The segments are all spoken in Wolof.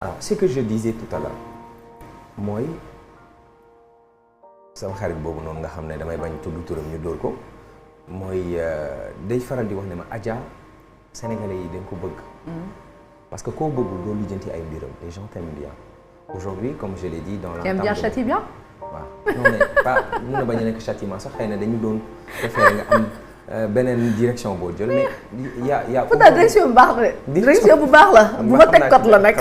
Alors, ce que je disais tout à l'heure mooy sama xarit boobu noonu nga xam ne damay bañ tudd turam ñu dóor ko mooy day faral di wax ne ma Adja sénégalais yi dañ ko bëgg. parce que koo bëgg doo lijjanti ay mbiram les gens t'aiment bien. aujourd'hui comme je l'ai dit dans l'entame t'aimes bien châtie bien. waaw non mais pas mun na bañ a nekk châtiment sax xëy na dañu doon préféré nga am beneen direction boo jël mais y a pourtant direction bu baax la direction bu baax la bu ma teg code la nag.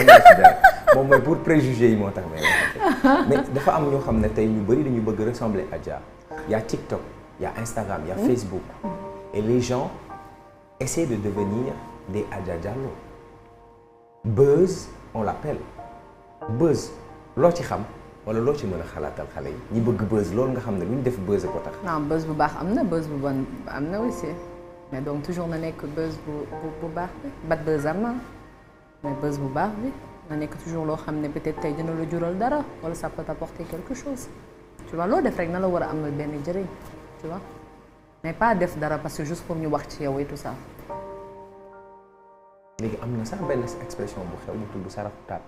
moom mooy pour préjugés yi moo tax mais dafa am ñoo xam ne tey ñu bëri dañu bëgg ressembler Adja. y a TikTok y a Instagram y a Facebook et les gens essaient de devenir des Adja Diallo. Buzz on l'appelle buzz loo ci xam wala loo ci mën a xalaatal xale yi ñi bëgg buzz loolu nga xam ne lu ñu def buzz ko tax. non buzz bu baax am na buzz bu bon am na aussi mais donc toujours na nekk buzz bu baax bi bad buzz am na mais buzz bu baax bi na nekk toujours loo xam ne peut-être tey dina la jural dara wala ça peut t'apporter quelque chose tu vois loo def rek na la war a am benn njëriñ tu vois mais pas def dara parce que juste pour ñu wax ci yow et tout ça. léegi am na sax benn expression bu xew bu tudd sarafu taat.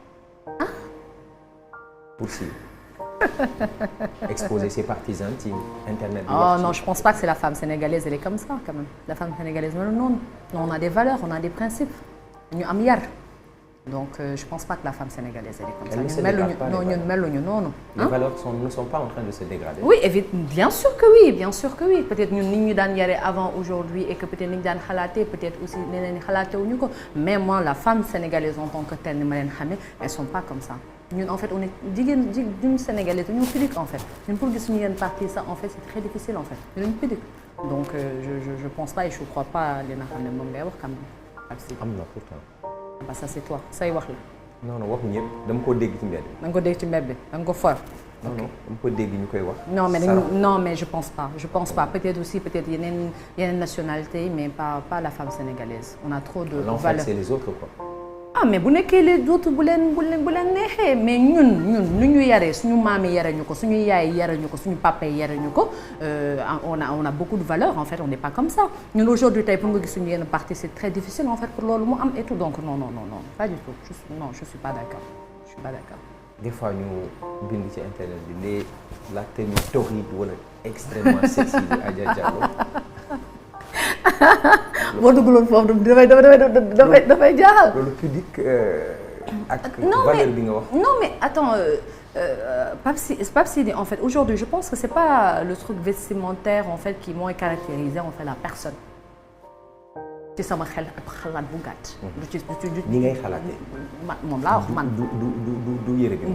pour si exposer ses parties intimes internet. Oh non je pense pas que c'est la femme sénégalaise elle est comme ça quand même la femme sénégalaise non non on a des valeurs on a des principes ñu am yar donc je pense pas que la femme sénégalaise elle est comme ça. ñun meluñu noonu. les valeurs ne sont pas en train de se dégrader. oui bien sûr que oui peut-être ñun nit ñu daan yare avant aujourd'hui et que peut-être ni ñu daan xalaatee peut-être aussi neneen ni xalaatewuñu ko mais moi la femme sénégalaise en tant que telle ni ma leen xamee elles sont pas comme ça. ñun en fait on est jigéen sénégalais ñun pudique en fait ñun pour gis suñu yenn partie ça en fait c'est très difficile en fait ñun pudique donc je pense pas et je crois pas li nga xam ne moom ngay wax quand même. am na pourtant. bah ça c'est toi say wax la. non waxu ñëpp dama ko dégg ci mbedd bi. da nga ko dégg ci mbedd bi da nga ko for. non dama ko dégg ñu koy wax. non mais je pense pas peut-être aussi peut-être yeneen nationalité mais pas la femme sénégalaise on a trop de valeurs. l'enfant c'est les autres quoi. ah mais bu nekkee les autres bu leen neexee mais ñun nu ñu yaree suñu maam yi yare ñu ko suñu yaay yare ñu ko suñu papa yi yare ñu ko on a beaucoup de valeurs en fait on n'est pas comme ça ñun aujourd'hui tey pour nga gis suñu yenn partie c'est très difficile en fait pour loolu mu am et tout donc non pas du tout je suis pas d'accord. des fois ñu bind ci internet bi la tenue torride wala extrêmement sexy de Adja Diallo. boo dugaloon foofu dafay jaaxal. loolu pudique ak valeur bi nga wax. non mais attends Pape Sidi en fait aujourd'hui je pense que c'est pas le truc vestimentaire en fait qui mooy caractériser en fait la personne. ci sama xel ak xalaat bu gàtt. ni ngay xalaatee. moom laa wax man. du yére bi.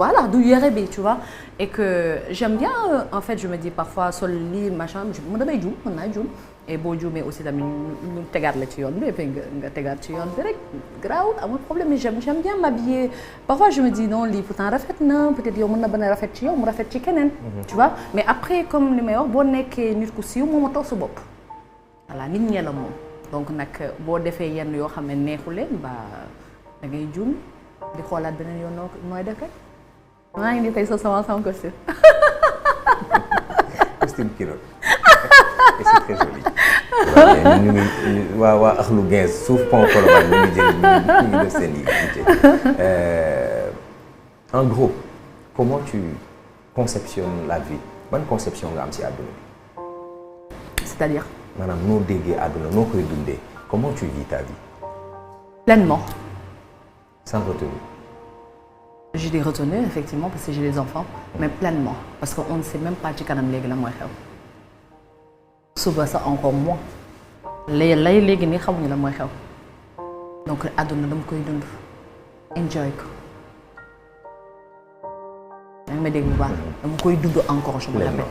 voilà du yére bi tu vois et que j'aime bien en fait je me dis parfois sol lii machin mën damay juum mën naa juum. et boo juumee aussi tamit ñu tegaat la ci yoon bi et puis nga tegaat ci yoon bi rek garaawul amul problème mais j'aime bien m'habiller parfois je me dis non lii pourtant rafet na peut-être yow mën na bañ a rafet ci yow mu rafet ci keneen. tu vois mais après comme li may wax boo nekkee nit ku siiw moom a toog sa bopp voilà nit ñee la moom donc nag boo defee yenn yoo xam ne neexu leen ba da ngay juum di xoolaat beneen yoon nooy def rek maa ngi nii tey sama costume. costume kilo. et c'est très joli. ñu ngi waa Akhlu 15 suuf pont Colobane ñu ngi jël ñu ngi def seen en gros comment tu conceptionnes la vie ban conception nga am ci àdduna bi. c'est-à-dire. maanaam noo déggee àdduna noo koy dundee comment tu vis ta vie. pleinement. sans retenue. j'ai des retenues effectivement parce que j'ai des enfants mais pleinement parce que on ne sait même pas ci kanam léegi la mooy xew. suba sax encore moins léegi nii xamuñu la mooy xew donc àdduna dama koy dund enjoy ko yaa ngi may dégg bu baax dama koy dund encore je me répète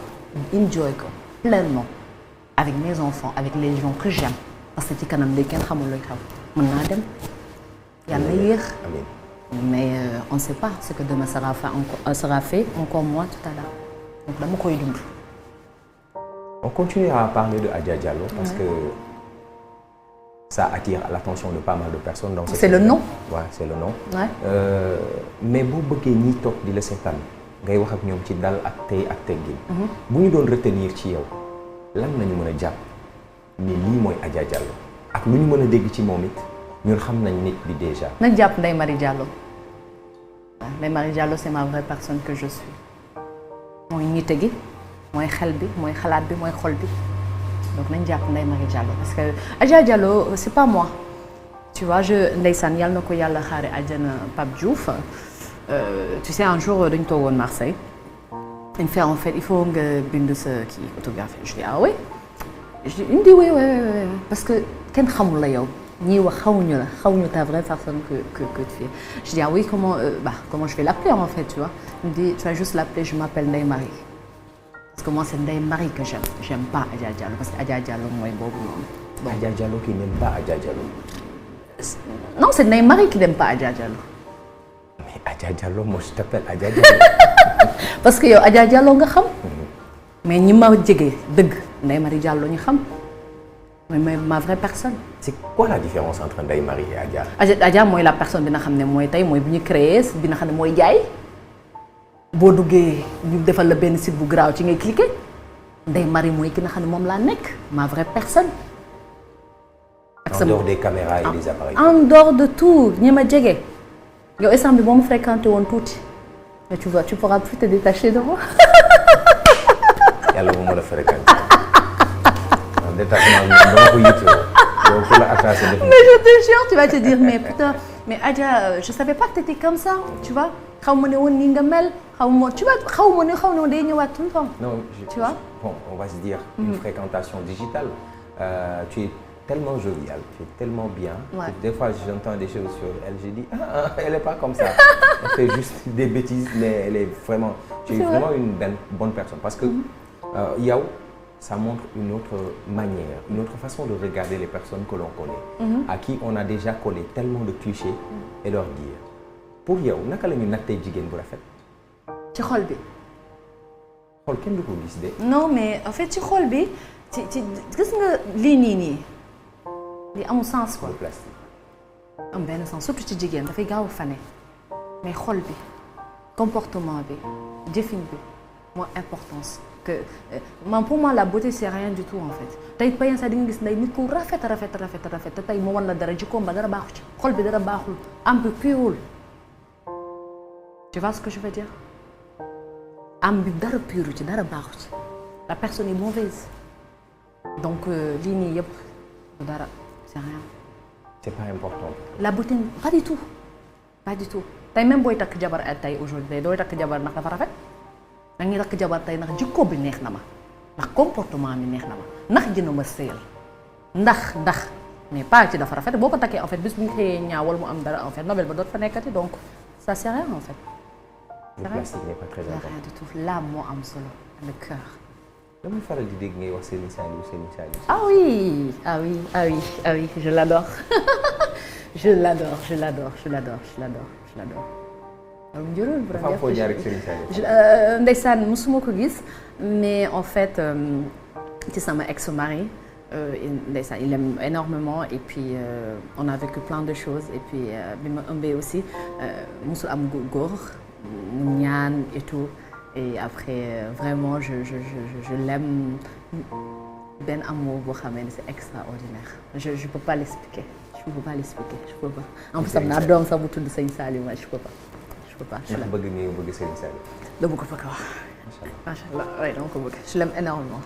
enjoy ko pleinement avec mes enfants avec les gens que j'aime parce que ci kanam léegi kenn xamul luy xew mën naa dem yàlla yéex mais on ne sait pas ce que demain sera fait encore moins tout à l'heure donc dama koy dund. On continue à parler de Adja Diallo parce que ça attire l'attention de pas mal de personnes. Donc c'est le nom. Ouais, c'est le nom. Ouais. Mais boo bëggee ñiy toog di la seetaan ngay wax ak ñoom ci dal ak tey ak teggin. bu ñu doon retenir ci yow lan nañu mën a jàpp ni lii mooy Adja Diallo ak lu ñu mën a dégg ci moom it ñun xam nañ nit bi déjà. nañ jàpp Ndeye Marie Diallo. Ndeye Marie Diallo c'est ma vraie personne que je suis mooy nite gi mooy xel bi mooy xalaat bi mooy xol bi donc nañ jàpp Ndeye Marie Diallo parce que Adja Diallo c'est pas moi tu vois ndeysaan yàlla na ko yàlla xaare àjjana Pape Diouf tu sais un jour dañu toogoon Marseille il me fait en fait il faut nga bind sa kii autobiographie je dis ah oui je dis il me dit oui parce que kenn xamul la yow ñii wax xamuñu ta vraie personne que tu es je dis ah oui comment je vais l'appeler en fait tu vois il me dit tu vas juste l'appeler je m'appelle Ndeye Marie parce que moi c'est Ndeye Marie que j'aime pas Adja Diallo parce que Adja Diallo mooy boobu noonu. Bon. Adja Diallo qui n'aime pas Adja Diallo. Non c'est Ndeye Marie qui n'aime pas Adja Diallo. Mais Adja Diallo moi je t'appelle Adja Diallo. parce que yow Adja Diallo nga xam. mais ñi ma jege dëgg Ndeye Marie Diallo ñu xam. mais ma vraie personne. C'est quoi la différence entre Ndeye Marie et Adja? Adja mooy la personne bi nga xam ne mooy tey mooy bu ñu créé bi nga xam ne mooy jaay boo duggee ñu defal la benn site bu garaaw ci ngay cliquer Ndeye Marie mooy ki nga xam ne moom laa nekk ma vraie personne. En dehors des caméras et des appareils. En dehors de tout ñi ma jege yow instant bi boo ma fréquenté woon tuuti mais tu pourras plus te détacher de moi. yàlla bu ma la fréquenté. détachement dama ko yittewoo. yow ku la attaché def. mais je te jure tu vas te dire mais putain mais Adja je savais pas que t'étais comme ça tu vois xaw ma ne woon nii nga mel xaw ma tu vois xaw ma ne day ñëwaat tout le temps. non tu vois bon on va se dire. une fréquentation digitale. Tu es tellement joviale, tu es tellement bien. Ouais. Des fois j'entends des choses sur elle, je dis elle est pas comme ça. Elle fait juste des bêtises mais elle est vraiment. Tu es vraiment une bonne personne parce que yow. Ça montre une autre manière, une autre façon de regarder les personnes que l'on connaît, à qui on a déjà collé tellement de clichés et leur dire. Pour yow naka la ñu nattee jigéen bu rafet. ci xol bi. xol kenn du ko gis de. non mais en fait ci xol bi ci gis nga lii nii amul sens quoi. le plastique. am benn sens surtout ci jigéen dafay gaaw a fane mais xol bi comportement bi jëfin bi moo importance. que pour moi la beauté c'est rien du tout en fait tey payen sax di nga gis nday nit ku rafet te tey mu wan la dara jikkoom ba dara baaxu ci xol bi dara baaxul am bi purul tu vois ce que je veux dire am bi dara puru ci dara baaxu ci la personne est mauvaise donc lii nii yëpp du dara c'est rien. C'est pas important. La beauté pas du tout tey même booy takk jabar tey aujourd'hui dooy takk jabar ndax dafa rafet. da ngay takk jabar tey ndax jikko bi neex na ma ndax comportement bi neex na ma ndax dina ma sëyal ndax mais pas ci dafa rafet boo ko takkee en fait bis bu ñu xëyee ñaawal mu am dara en fait nobel ba doot fa nekkati donc ça sert à rien en fait. Le plastique n'est pas très important. Rien du tout l'âme moo am solo le cœur. damay faral di dégg ngay wax Serigne Saliou. ah oui je l'adore je l'adore. dafa am foo jaar ak Serigne Saliou. ndeysaan musuma ko gis mais en fait ci sama ex-mari ndeysaan il aime énormément et puis on a vécu plein de choses et puis bi ma ëmbee aussi musul am góor mu ñaan et tout et après vraiment je l'aime benn amour boo xamee ne c'est extraordinaire je peux pas l'expliquer je peux pas en plus am naa doom sax bu tudd Serigne Saliou ma je peux pas. bëgg Serigne Saliou. dama ko bëgg a wax. macha allah oui dama ko bëgg je l'aime énormément.